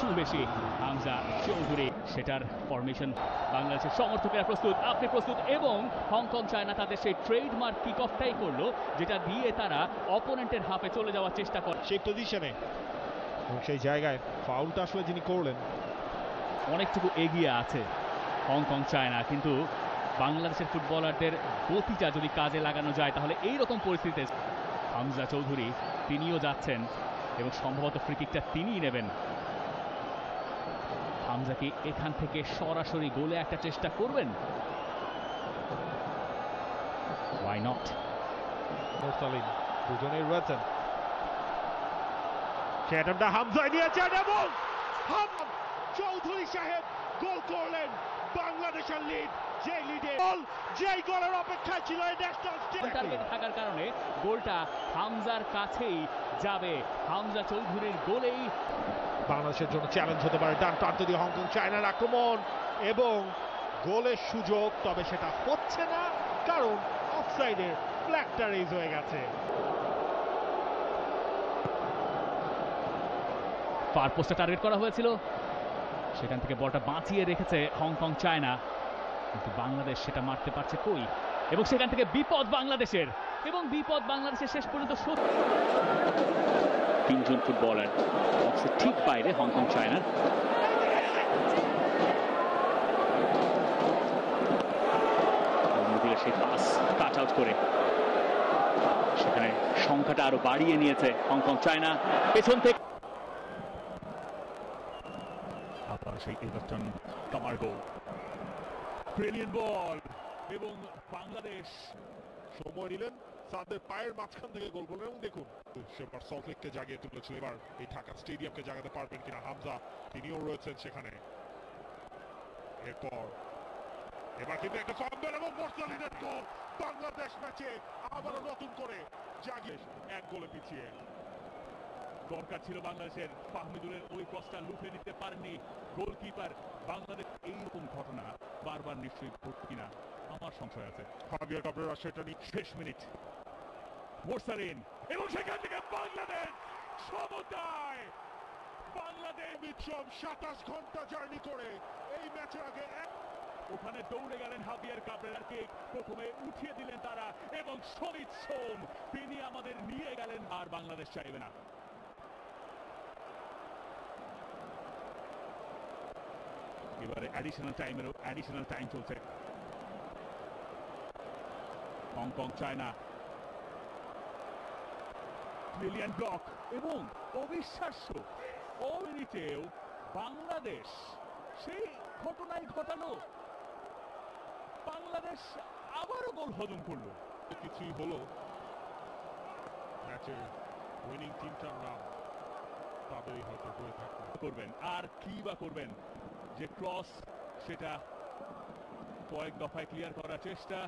একটু বেশি। হামজা চৌধুরী, সেটার ফরমেশন বাংলাদেশের সমর্থকেরা প্রস্তুত, আপনি প্রস্তুত, এবং হংকং চায়না তাদের সেই ট্রেডমার্ক কিক অফটাই করলো, যেটা দিয়ে তারা অপোনেন্টের হাফে চলে যাওয়ার চেষ্টা করে সেই পজিশনে, এবং সেই জায়গায় ফাউলটা আসলে যিনি করলেন। অনেকটুকু এগিয়ে আছে হংকং চায়না, কিন্তু বাংলাদেশের ফুটবলারদের গতিটা যদি কাজে লাগানো যায় তাহলে এইরকম পরিস্থিতিতে হামজা চৌধুরী তিনিও যাচ্ছেন এবং সম্ভবত ফ্রি কিকটা তিনিই নেবেন। হামজা কি এখান থেকে সরাসরি গোলে একটা চেষ্টা করবেন? Why not? মোরসালিন দুজনেই রয়েছেন, সেটা হামজায় নিয়েছেন এবং চৌধুরী সাহেব গোল করলেন। বাংলাদেশের লিড, যে লিডে গোল, যেই গোলের অপেক্ষা ছিল টার্গেটে থাকার কারণে গোলটা হামজার কাছেই যাবে। হামজা চৌধুরীর গোলেই বাংলাদেশের জন্য চ্যালেঞ্জ হতে পারে ডান প্রান্ত দিয়ে হংকং চায়নার আক্রমণ এবং গোলের সুযোগ, তবে সেটা হচ্ছে না কারণ অফসাইডের ফ্ল্যাগটা রেজ হয়ে গেছে। ফার পোস্টে টার্গেট করা হয়েছিল, সেখান থেকে বলটা বাঁচিয়ে রেখেছে হংকং চায়না, কিন্তু বাংলাদেশ সেটা মারতে পারছে কই, এবং সেখান থেকে বিপদ বাংলাদেশের, এবং বিপদ বাংলাদেশের শেষ পর্যন্ত তিনজন ফুটবলার ঠিক বাইরে হংকং চায়নার। সেই পাস কাট আউট করে সেখানে সংখ্যাটা আরো বাড়িয়ে নিয়েছে হংকং চায়না। পেছন থেকে আবার সেই এভারটন কামার গোল, ব্রিলিয়ান্ট বল, এবং বাংলাদেশ সময় নিলেন, তাদের পায়ের মাঝখান থেকে গোল করলেন। এবং দেখুন সেবার সল্টলেককে জাগিয়ে তুলেছিল, এবার এই ঢাকা স্টেডিয়ামকে জাগাতে পারবেন কিনা হামজা, তিনিও রয়েছেন সেখানে। এরপর এবার কিন্তু একটা সম্মেলন এবং মোরসালিনের গোল, বাংলাদেশ ম্যাচে আবারও নতুন করে জাগিয়ে এক গোলে পিছিয়ে। দরকার ছিল বাংলাদেশের, ফাহমিদুলের ওই ক্রসটা লুফে নিতে পারেননি গোলকিপার। বাংলাদেশ এইরকম ঘটনা বারবার নিশ্চয়ই ঘটবে কিনা আমার সংশয় আছে। হাবিয়ার কাবরেরা সেটা নিয়ে শেষ মিনিট, মোরসালিন, এবং সেখান থেকে বাংলাদেশ সমতায়। বাংলাদেশ বিক্রম 27 ঘন্টা জার্নি করে এই ম্যাচের আগে ওখানে দৌড়ে গেলেন হাবিয়ার কাবরেরাকে, প্রথমে উঠিয়ে দিলেন তারা, এবং শহীদ সোম তিনি আমাদের নিয়ে গেলেন, আর বাংলাদেশ চাইবে না। এবারে অ্যাডিশনাল টাইম চলছে। হংকং চায়না, ব্রিলিয়ান্ট ব্লক, এবং অবিশ্বাস্য মিনিটেও বাংলাদেশ সেই ঘটনাই ঘটালো। বাংলাদেশ আবারও গোল হজম করলো। কিছুই হলো, ম্যাচের উইনিং টিমটার নাম তাদেরই হয়তো হয়ে থাকবে। করবেন আর কি বা করবেন, যে ক্রস সেটা কয়েক দফায় ক্লিয়ার করার চেষ্টা।